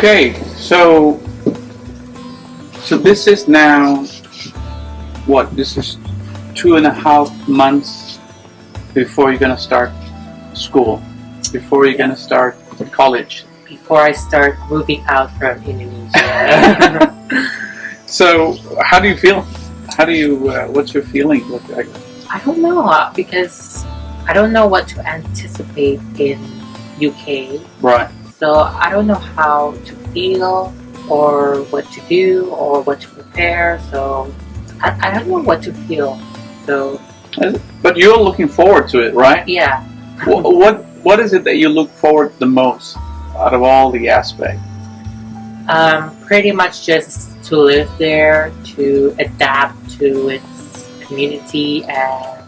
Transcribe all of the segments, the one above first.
Okay, so this is now what? This is 2.5 months before you're gonna start school, before you're gonna start college. Before I start moving out from Indonesia. So, how do you feel? How do you? What's your feeling look like? I don't know because I don't know what to anticipate in UK. Right. So I don't know how to feel or what to do or what to prepare. So I don't know what to feel. So. But you're looking forward to it, right? Yeah. What is it that you look forward the most out of all the aspects? Pretty much just to live there, to adapt to its community, and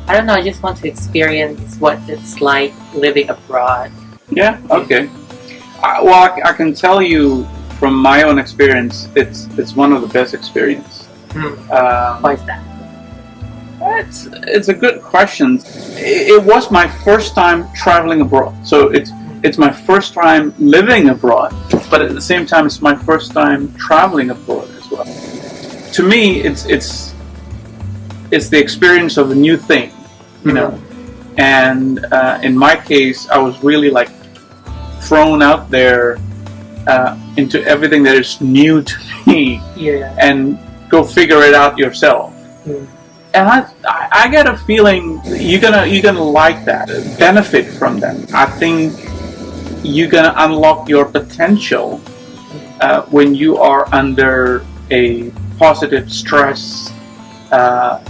I don't know, I just want to experience what it's like living abroad. Yeah, okay. I can tell you from my own experience, it's one of the best experiences. Why is that? It's a good question. It was my first time traveling abroad, so it's my first time living abroad, but at the same time it's my first time traveling abroad as well. To me, it's the experience of a new thing, you know. And in my case, I was really like thrown out there into everything that is new to me, and go figure it out yourself. And I get a feeling you're gonna like that, benefit from that. I think you're gonna unlock your potential when you are under a positive stress,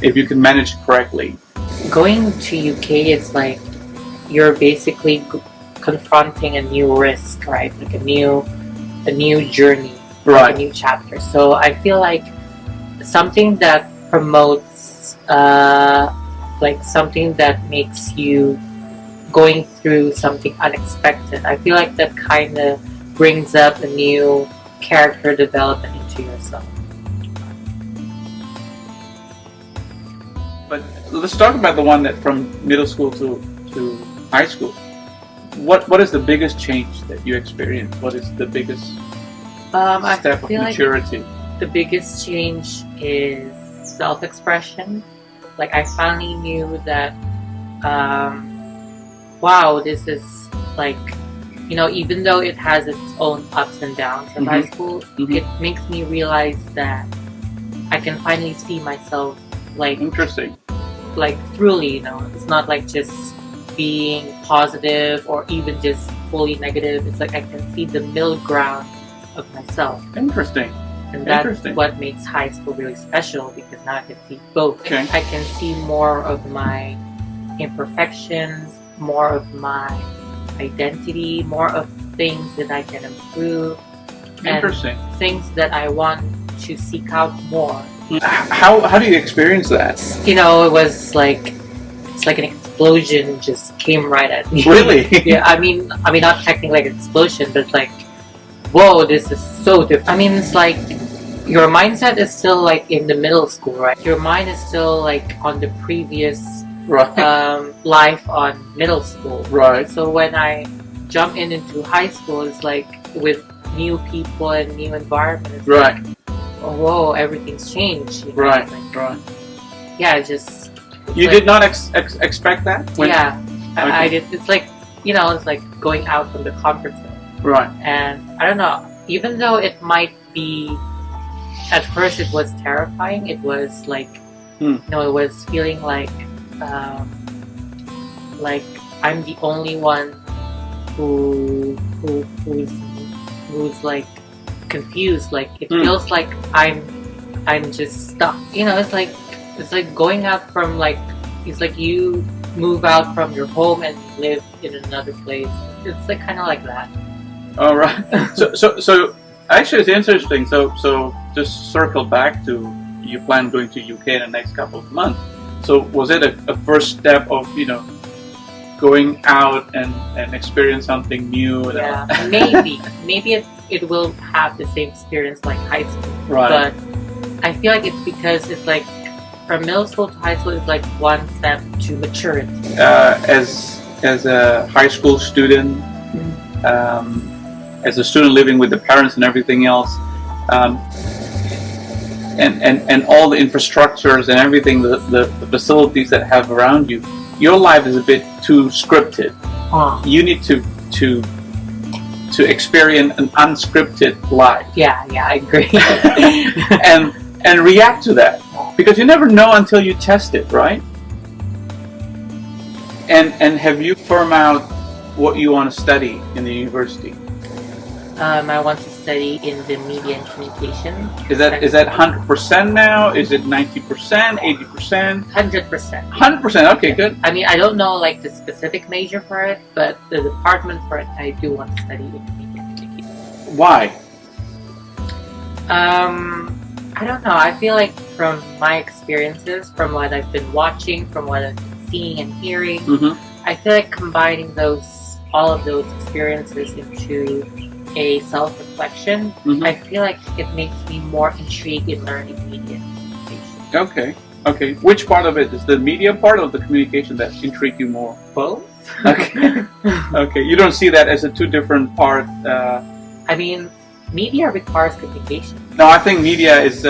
if you can manage it correctly. Going to UK is like you're basically confronting a new risk, right? Like a new journey, right? Like a new chapter. So I feel like something that promotes, like something that makes you going through something unexpected. I feel like that kind of brings up a new character development into yourself. But let's talk about the one that from middle school to high school. What is the biggest change that you experienced? What is the biggest step of maturity? Like the biggest change is self-expression. Like I finally knew that, wow, this is like, you know, even though it has its own ups and downs in high school, it makes me realize that I can finally see myself like interesting, like truly, you know, it's not like just being positive or even just fully negative. It's like I can see the middle ground of myself. Interesting. And that's what makes high school really special, because now I can see both. Okay. I can see more of my imperfections, more of my identity, more of things that I can improve. Interesting. And things that I want to seek out more. How do you experience that? You know, it was like, it's like an explosion just came right at me. Really? Yeah, I mean not technically like an explosion, but like, whoa, this is so different. I mean, it's like your mindset is still like in the middle school, right? Your mind is still like on the previous life on middle school. Right. So when I jump into high school, it's like with new people and new environment. It's like, oh, whoa, everything's changed. You know? Right. Like, right. Yeah, it's just. You like, did not expect that? Yeah, okay. I did. It's like, you know, it's like going out from the comfort zone. Right. And I don't know, even though it might be, at first it was terrifying, it was like, you know, it was feeling like I'm the only one who's like confused. Like it feels like I'm just stuck. You know, it's like going out from like, it's like you move out from your home and live in another place. It's like kind of like that. All right. So actually, it's interesting. So just circle back to you plan going to UK in the next couple of months. So was it a first step of, you know, going out and experience something new? Yeah, maybe it will have the same experience like high school. Right. But I feel like it's because it's like from middle school to high school is like one step to maturity. As a high school student, as a student living with the parents and everything else, and all the infrastructures and everything, the facilities that have around you, your life is a bit too scripted. You need to experience an unscripted life. Yeah, I agree. and react to that, because you never know until you test it, right? And have you firm out what you want to study in the university? I want to study in the media and communication. Is that 100% now? Is it 90%, 80%? 100%. 100%. Okay, good. I mean, I don't know like the specific major for it, but the department for it, I do want to study in the media and communication. Why? I don't know. I feel like from my experiences, from what I've been watching, from what I've been seeing and hearing, I feel like combining all of those experiences into a self-reflection, I feel like it makes me more intrigued in learning media and communication. Okay. Which part of it is the media part or the communication that intrigue you more? Both. Okay. Okay. You don't see that as a two different part. I mean, media requires communication. No, I think media is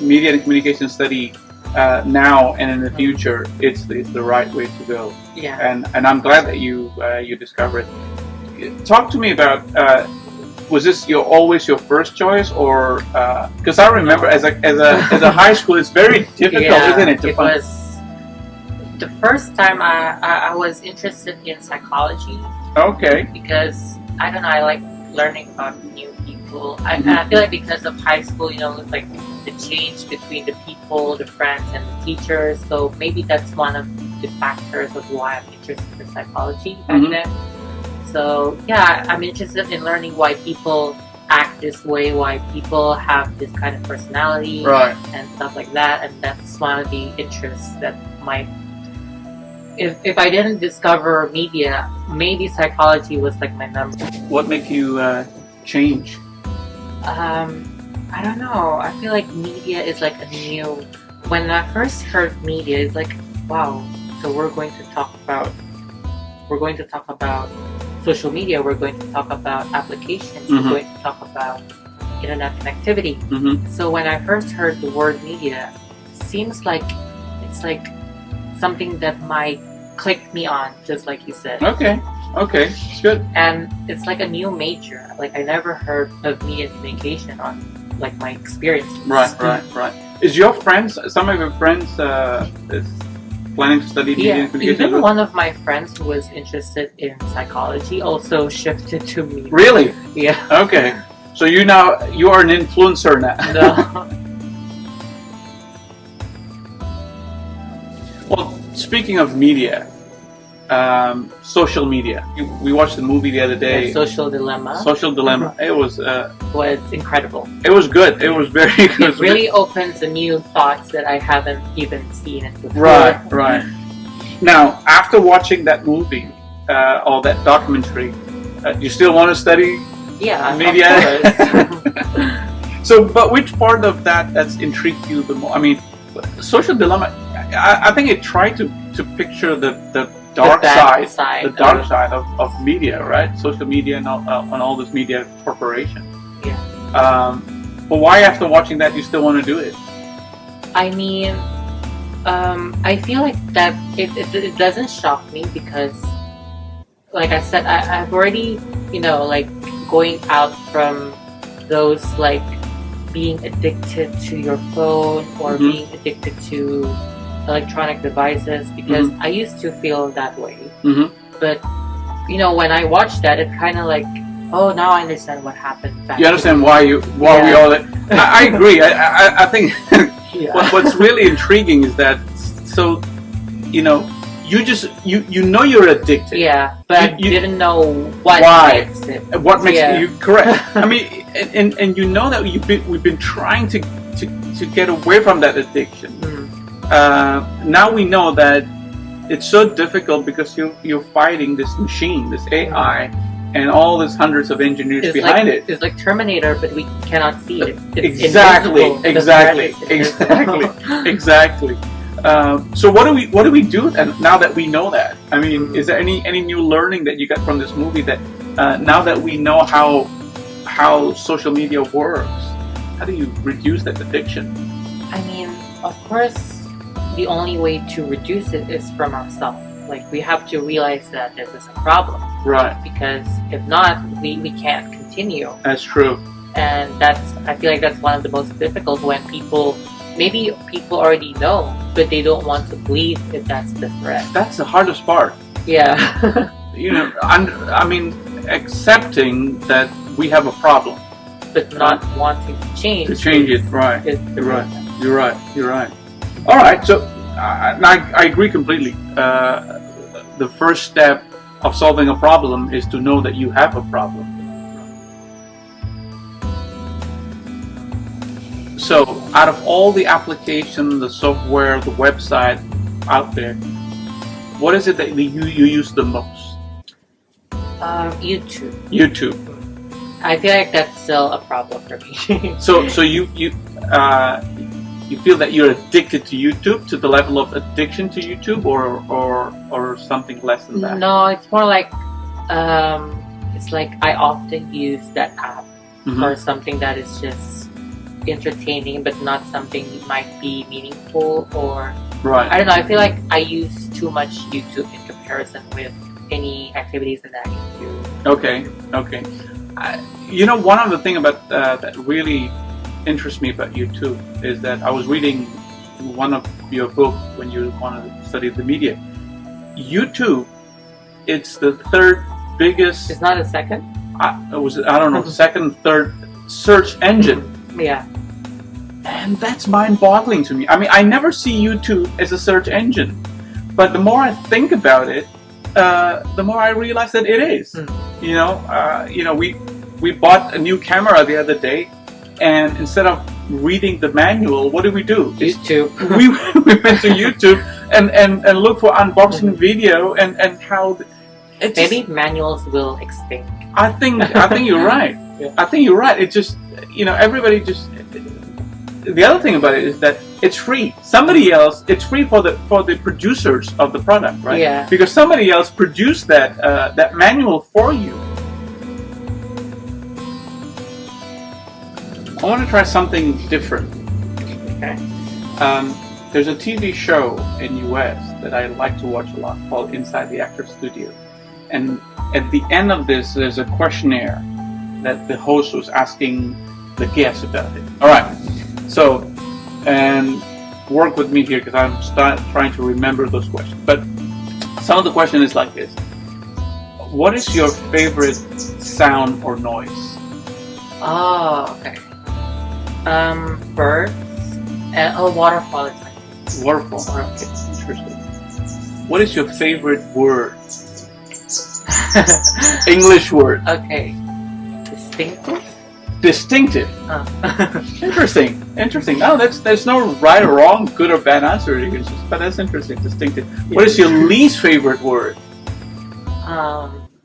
media and communication study now and in the future. It's the right way to go. Yeah. And I'm glad that you discovered it. Talk to me about, was this always your first choice, or because I remember as a high school, it's very difficult, isn't it? It was the first time I was interested in psychology. Okay. Because I don't know, I like learning about new people. I feel like because of high school, it's like the change between the people, the friends, and the teachers. So maybe that's one of the factors of why I'm interested in psychology back then. So yeah, I'm interested in learning why people act this way, why people have this kind of personality, and stuff like that. And that's one of the interests that might. If I didn't discover media, maybe psychology was like my number. What made you change? I don't know. I feel like media is like a new. When I first heard media, it's like, wow. So we're going to talk about social media. We're going to talk about applications. We're going to talk about internet connectivity. So when I first heard the word media, it seems like it's like something that might click me on, just like you said. Okay, it's good. And it's like a new major. Like I never heard of media and communication on like my experiences. Right. Is your friends? Some of your friends is planning to study media and communication? Even one of my friends who was interested in psychology also shifted to media. Really? Yeah. Okay. So you are an influencer now. No. Well, speaking of media, social media. We watched the movie the other day. Social Dilemma. Social Dilemma. It was incredible. It was good. It was very good. It really opens a new thoughts that I haven't even seen it before. Right. Now, after watching that movie or that documentary, you still want to study media? Of course. So, but which part of that's intrigued you the most? I mean, Social Dilemma. I think it tried to picture the dark side of media, right? Social media and all this media corporation. Yeah. But why, after watching that, you still want to do it? I mean, I feel like that it doesn't shock me because, like I said, I've already, like going out from those like being addicted to your phone or being addicted to electronic devices, because I used to feel that way. But when I watched that, it kind of like, oh, now I understand what happened back. You understand why we all. I agree. I think what's really intriguing is that you know you're addicted. Yeah, but you didn't know why. Makes it. What makes you correct? I mean, and you know that we've been trying to get away from that addiction. Now we know that it's so difficult because you're fighting this machine, this AI, and all these hundreds of engineers behind it. It's like Terminator, but we cannot see it. It's exactly. So what do we do then, now that we know that? I mean, is there any new learning that you got from this movie that now that we know how social media works, how do you reduce that addiction? I mean, of course, the only way to reduce it is from ourselves. Like, we have to realize that this is a problem. Right. Because if not, we can't continue. That's true. And I feel like that's one of the most difficult when maybe people already know, but they don't want to believe that that's the threat. That's the hardest part. Yeah. I mean, accepting that we have a problem. But not wanting to change. To change it, right. Is the You're right. reason. You're right. All right, so I agree completely. The first step of solving a problem is to know that you have a problem. So, out of all the applications, the software, the website out there, what is it that you use the most? YouTube. YouTube. I feel like that's still a problem for me. So you feel that you're addicted to YouTube, to the level of addiction to YouTube, or something less than that? No, it's more like it's like I often use that app for something that is just entertaining, but not something that might be meaningful, or Right. I don't know. I feel like I use too much YouTube in comparison with any activities that I can do. Okay. One of the things about that really interests me about YouTube is that I was reading one of your books when you wanted to study the media. YouTube, it's the third biggest. It's not a second. Second, third search engine, Yeah. and that's mind-boggling to me. I mean, I never see YouTube as a search engine, but the more I think about it, the more I realize that it is. We bought a new camera the other day, and instead of reading the manual, what did we do? YouTube. we went to YouTube and looked for unboxing video and how. Maybe manuals will extinct. I think you're right. Yeah. I think you're right. It's just everybody just. The other thing about it is that it's free. It's free for the producers of the product, right? Yeah. Because somebody else produced that manual for you. I want to try something different. Okay. There's a TV show in US that I like to watch a lot called Inside the Actors Studio, and at the end of this, there's a questionnaire that the host was asking the guests about it. All right. So, and work with me here because I'm trying to remember those questions. But some of the question is like this: what is your favorite sound or noise? Oh, okay. Birds and waterfall is my favorite. Waterfall. Okay, interesting. What is your favorite word? English word. Okay. Distinctive. Distinctive. Oh. Interesting. No, there's no right or wrong, good or bad answer. But that's interesting. Distinctive. What is your least favorite word?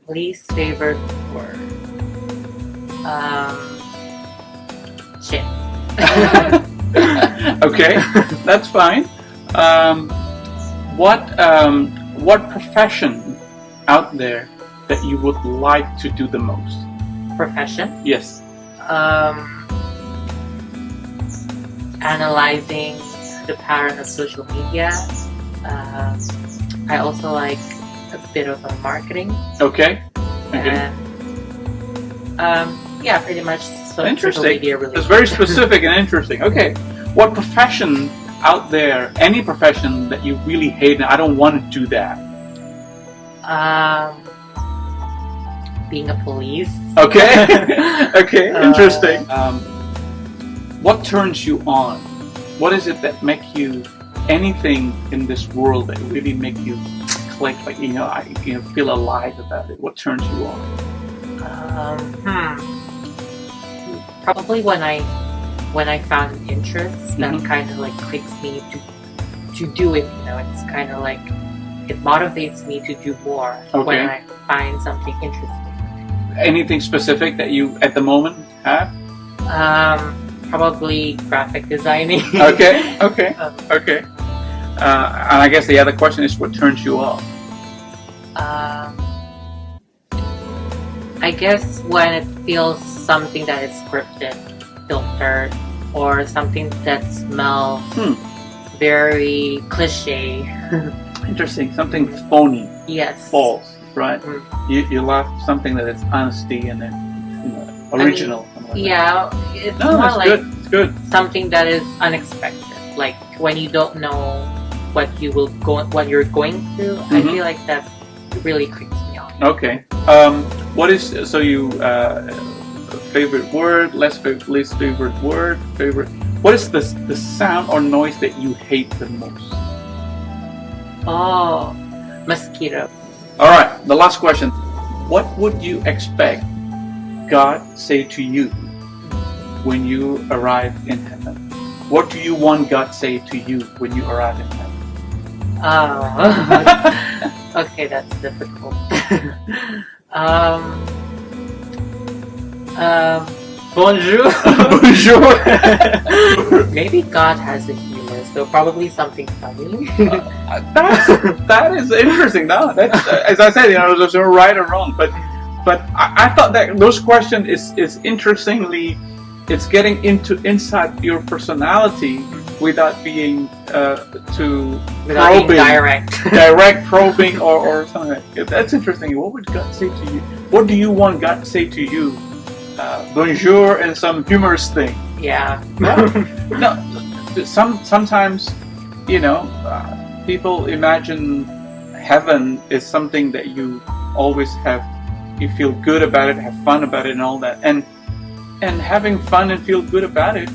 Least favorite word. Shit. Okay, that's fine. What profession out there that you would like to do the most? Profession? Yes. Analyzing the pattern of social media. I also like a bit of marketing. Okay. And yeah, pretty much social Interesting. media related. It's very specific and interesting. Okay. What profession out there, any profession that you really hate and I don't want to do that? Being a police. Okay. Okay. Interesting. What turns you on? What is it that makes you anything in this world that really make you click? Like I feel alive about it. What turns you on? Probably when I found an interest that kind of like clicks me to do it. It's kind of like it motivates me to do more when I find something interesting. Anything specific that you at the moment have? Probably graphic designing. Okay. And I guess the other question is what turns you off? I guess when it feels something that is scripted, filtered, or something that smells very cliche. Interesting. Something phony, Yes. false, right? Mm. You love something that is honesty and then original. something like that. Yeah, it's No, more that's like good. It's good. something that is unexpected. Like when you don't know what you're going through. I Mhm. feel like that really creeps me out. Okay. What is so you favorite word? Least favorite word? Favorite. What is the sound or noise that you hate the most? Oh, mosquito. All right. The last question. What would you expect God say to you when you arrive in heaven? What do you want God say to you when you arrive in heaven? Oh, okay, that's difficult. Bonjour. Bonjour. Maybe God has a humor, so probably something funny. that is interesting. No, that's as I said, there's no right or wrong, but I thought that those questions is interestingly, it's getting inside your personality without being too Without being probing, direct. probing or something. That's interesting. What would God say to you? What do you want God to say to you? Bonjour and some humorous thing. Yeah. No, sometimes, people imagine heaven is something that you always have. You feel good about it, have fun about it, and all that. And having fun and feel good about it,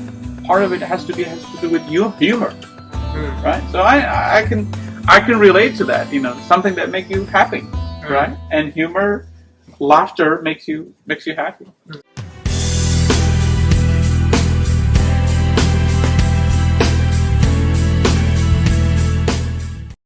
part of it has to do with your humor, right? So I can relate to that. Something that makes you happy, right? And humor, laughter makes you happy.